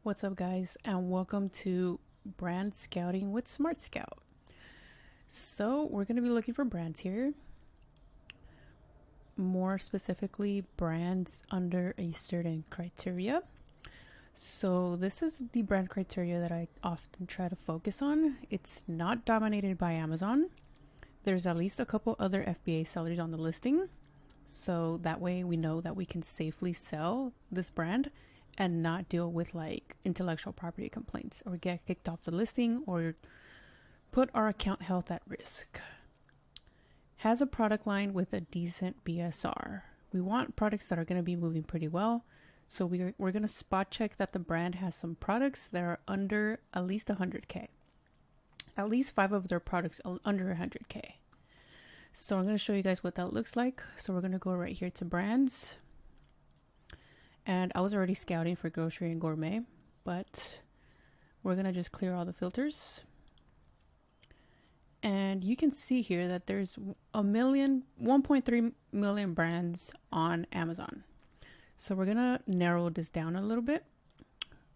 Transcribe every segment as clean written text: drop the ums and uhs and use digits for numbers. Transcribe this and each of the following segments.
What's up, guys, and welcome to Brand Scouting with SmartScout. So we're going to be looking for brands here, more specifically brands under a certain criteria. So this is the brand criteria that I often try to focus on. It's not dominated by Amazon. There's at least a couple other FBA sellers on the listing, so that way we know that we can safely sell this brand and not deal with like intellectual property complaints or get kicked off the listing or put our account health at risk. Has a product line with a decent BSR. We want products that are going to be moving pretty well. So we're going to spot check that the brand has some products that are under at least 100K. At least 5 of their products are under 100K. So I'm going to show you guys what that looks like. So we're going to go right here to brands. And I was already scouting for grocery and gourmet, but we're going to just clear all the filters. And you can see here that there's 1.3 million brands on Amazon. So we're going to narrow this down a little bit.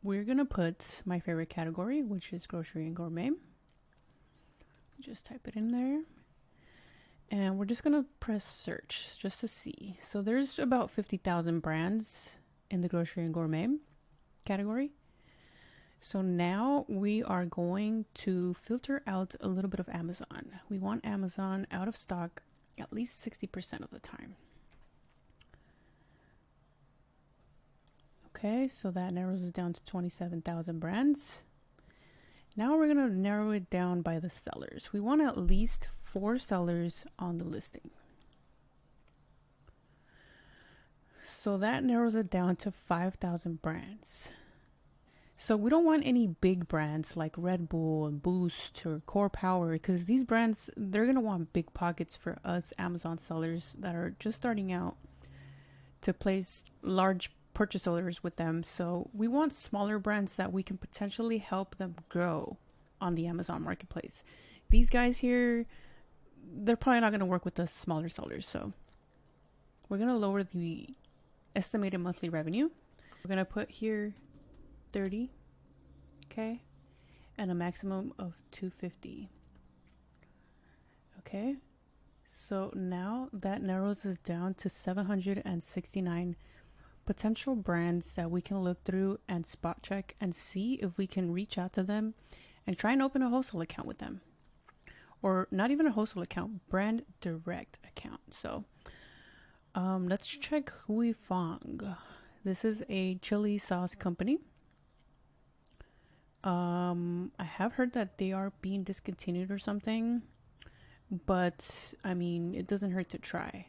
We're going to put my favorite category, which is grocery and gourmet. Just type it in there. And we're just going to press search just to see. So there's about 50,000 brands in the grocery and gourmet category. So now we are going to filter out a little bit of Amazon. We want Amazon out of stock at least 60% of the time. Okay, so that narrows it down to 27,000 brands. Now we're going to narrow it down by the sellers. We want at least 4 sellers on the listing. So that narrows it down to 5,000 brands. So we don't want any big brands like Red Bull and Boost or Core Power, because these brands, they're going to want big pockets for us Amazon sellers that are just starting out to place large purchase orders with them. So we want smaller brands that we can potentially help them grow on the Amazon marketplace. These guys here, they're probably not going to work with the smaller sellers. So we're going to lower the estimated monthly revenue. We're going to put here 30K and a maximum of 250. Okay, so now that narrows us down to 769 potential brands that we can look through and spot check and see if we can reach out to them and try and open a wholesale account with them, or not even a wholesale account, brand direct account. So let's check Hui Fong. This is a chili sauce company. I have heard that they are being discontinued or something, but I mean, it doesn't hurt to try.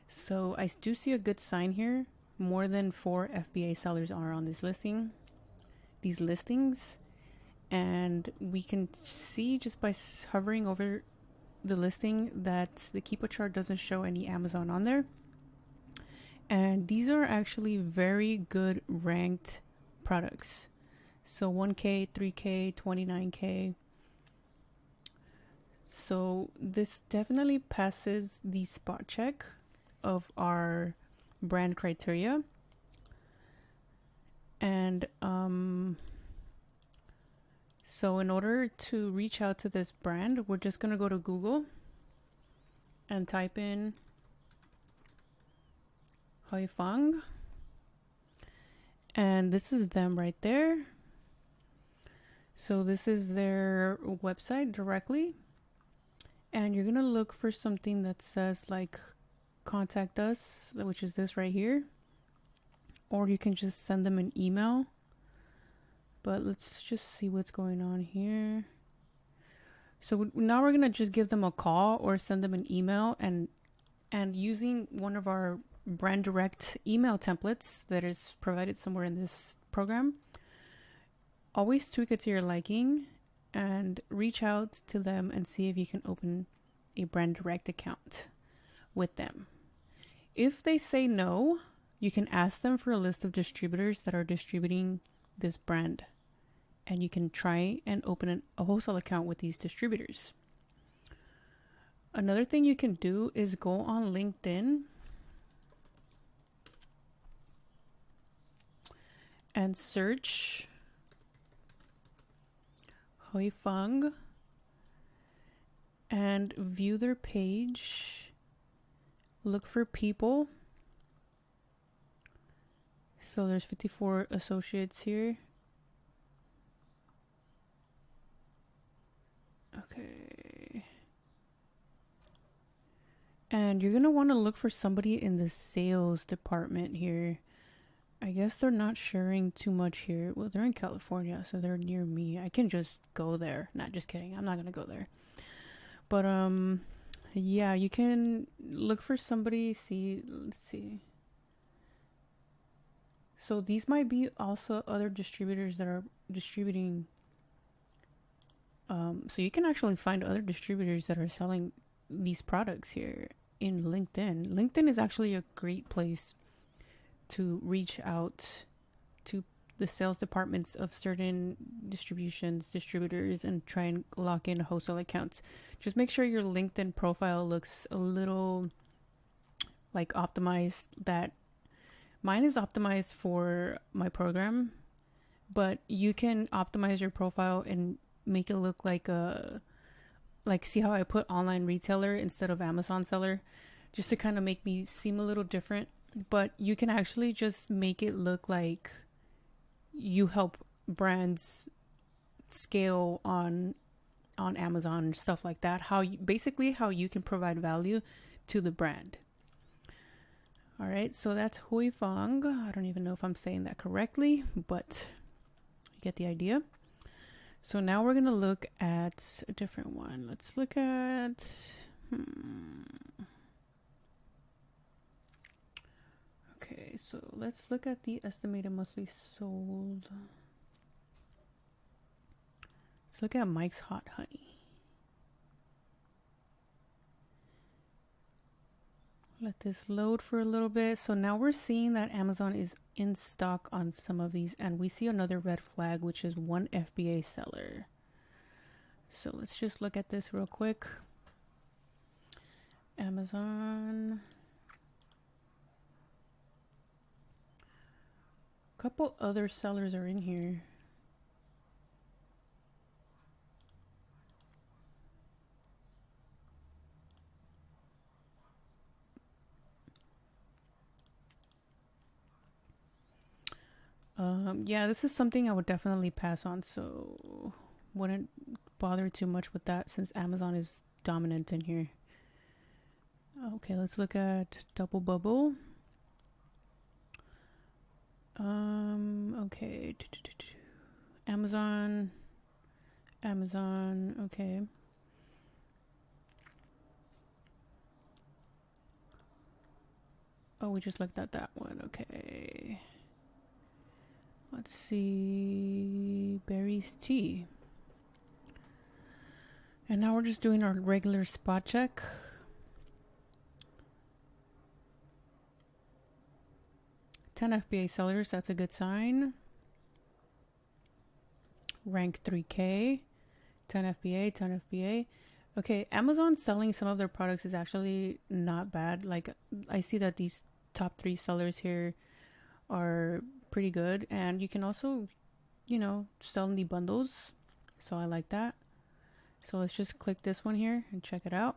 So I do see a good sign here. More than 4 FBA sellers are on these listings, and we can see just by hovering over the listing that the Keepa chart doesn't show any Amazon on there. And these are actually very good ranked products. So 1K, 3K, 29K. So this definitely passes the spot check of our brand criteria. And so in order to reach out to this brand, we're just going to go to Google and type in Hui Fong. And this is them right there. So this is their website directly. And you're going to look for something that says like contact us, which is this right here. Or you can just send them an email. But let's just see what's going on here. So now we're going to just give them a call or send them an email, and using one of our brand direct email templates that is provided somewhere in this program. Always tweak it to your liking and reach out to them and see if you can open a brand direct account with them. If they say no, you can ask them for a list of distributors that are distributing this brand, and you can try and open a wholesale account with these distributors. Another thing you can do is go on LinkedIn and search Hui Feng and view their page. Look for people. So there's 54 associates here. Okay. And you're going to want to look for somebody in the sales department here. I guess they're not sharing too much here. Well, they're in California, so they're near me. I can just go there. Not just kidding. I'm not going to go there. But, yeah, you can look for somebody. Let's see. So these might be also other distributors that are distributing. So you can actually find other distributors that are selling these products here in LinkedIn. LinkedIn is actually a great place to reach out to the sales departments of certain distributors, and try and lock in wholesale accounts. Just make sure your LinkedIn profile looks a little like optimized. That mine is optimized for my program, but you can optimize your profile and make it look like see how I put online retailer instead of Amazon seller, just to kind of make me seem a little different. But you can actually just make it look like you help brands scale on Amazon and stuff like that. Basically how you can provide value to the brand. All right, so that's Hui Fang. I don't even know if I'm saying that correctly, but you get the idea. So now we're gonna look at a different one. Let's look at Okay, so let's look at the estimated monthly sold. Let's look at Mike's Hot Honey. Let this load for a little bit. So now we're seeing that Amazon is in stock on some of these, and we see another red flag, which is one FBA seller. So let's just look at this real quick. Amazon. A couple other sellers are in here. Yeah, this is something I would definitely pass on, so wouldn't bother too much with that since Amazon is dominant in here. Okay, let's look at Double Bubble. Okay. Amazon, okay. Oh, we just looked at that one, okay. Let's see, Berry's Tea. And now we're just doing our regular spot check. $10 FBA sellers, that's a good sign. Rank 3K, 10 FBA, 10 FBA. Okay, Amazon selling some of their products is actually not bad. Like, I see that these top 3 sellers here are pretty good, and you can also, sell in the bundles, so I like that. So let's just click this one here and check it out.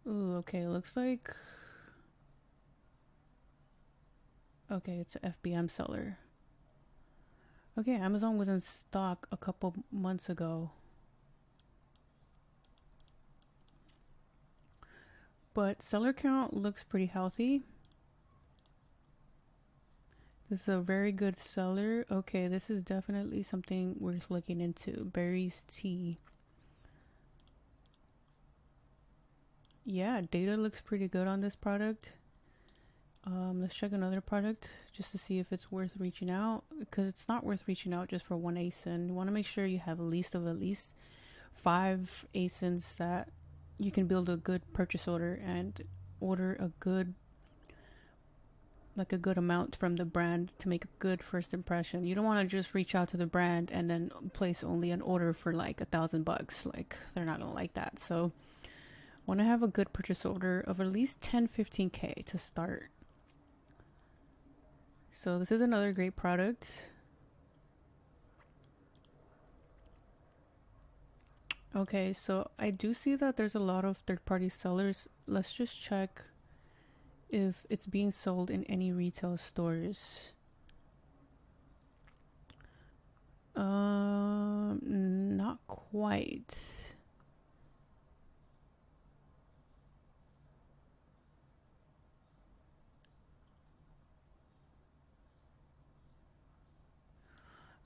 Ooh, okay, looks like it's an FBM seller. Okay, Amazon was in stock a couple months ago, but seller count looks pretty healthy. This is a very good seller. Okay, this is definitely something worth looking into. Berry's Tea. Yeah, data looks pretty good on this product. Let's check another product just to see if it's worth reaching out, because it's not worth reaching out just for one ASIN. You want to make sure you have a list of at least 5 ASINs that you can build a good purchase order and order a good amount from the brand to make a good first impression. You don't want to just reach out to the brand and then place only an order for like $1,000. Like, they're not gonna like that. So want to have a good purchase order of at least 10-15K to start. So this is another great product. Okay, so I do see that there's a lot of third-party sellers. Let's just check if it's being sold in any retail stores. Not quite.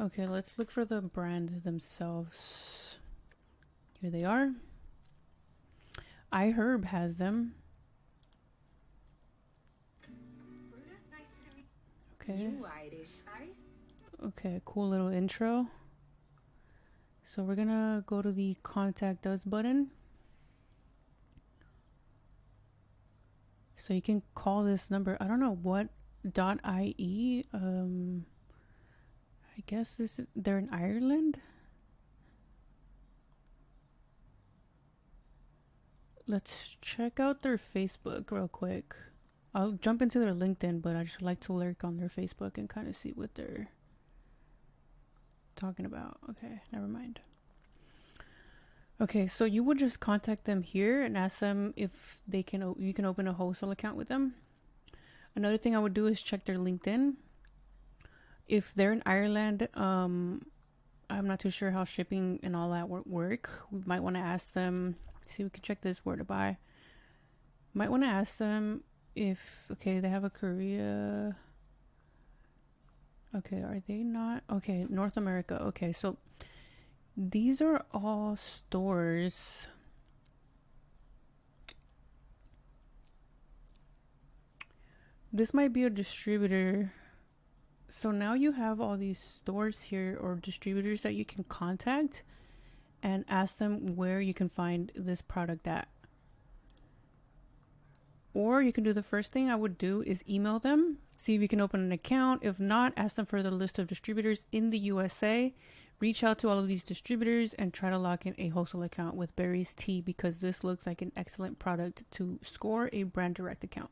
Okay, let's look for the brand themselves. Here they are. iHerb has them. Okay. Okay, cool little intro. So we're gonna go to the contact us button. So you can call this number. I don't know what .ie. I guess they're in Ireland. Let's check out their Facebook real quick. I'll jump into their LinkedIn, but I just like to lurk on their Facebook and kind of see what they're talking about. Okay, never mind. Okay, so you would just contact them here and ask them if they can. You can open a wholesale account with them. Another thing I would do is check their LinkedIn. If they're in Ireland, I'm not too sure how shipping and all that work. We might want to ask them. See, we can check this where to buy. Might want to ask them if, okay, they have a Korea. Okay, are they not? Okay, North America. Okay, so these are all stores. This might be a distributor. So now you have all these stores here or distributors that you can contact and ask them where you can find this product at. Or you can do the first thing I would do is email them, see if you can open an account. If not, ask them for the list of distributors in the USA. Reach out to all of these distributors and try to lock in a wholesale account with Berry's Tea, because this looks like an excellent product to score a brand direct account.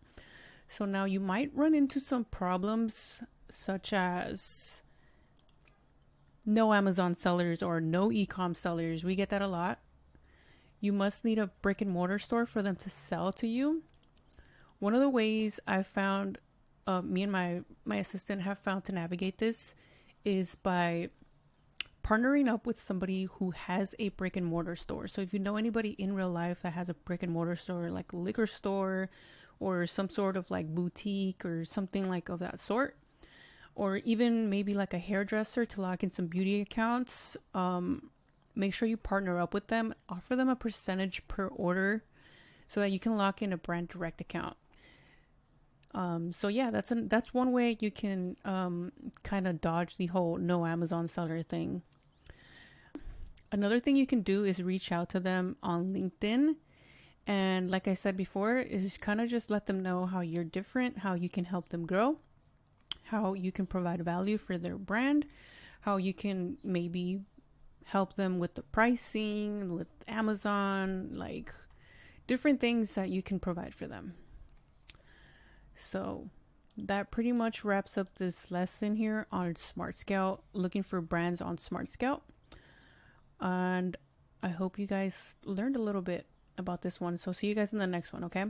So now you might run into some problems such as no Amazon sellers or no e-com sellers. We get that a lot. You must need a brick and mortar store for them to sell to you. One of the ways I found, me and my assistant have found to navigate this is by partnering up with somebody who has a brick and mortar store. So if you know anybody in real life that has a brick and mortar store, like a liquor store or some sort of like boutique or something like of that sort, or even maybe like a hairdresser to lock in some beauty accounts, make sure you partner up with them, offer them a percentage per order so that you can lock in a brand direct account. So yeah, that's one way you can kind of dodge the whole no Amazon seller thing. Another thing you can do is reach out to them on LinkedIn. And like I said before, is kind of just let them know how you're different, how you can help them grow, how you can provide value for their brand, how you can maybe help them with the pricing, with Amazon, like different things that you can provide for them. So that pretty much wraps up this lesson here on SmartScout, looking for brands on SmartScout. And I hope you guys learned a little bit about this one. So see you guys in the next one, okay?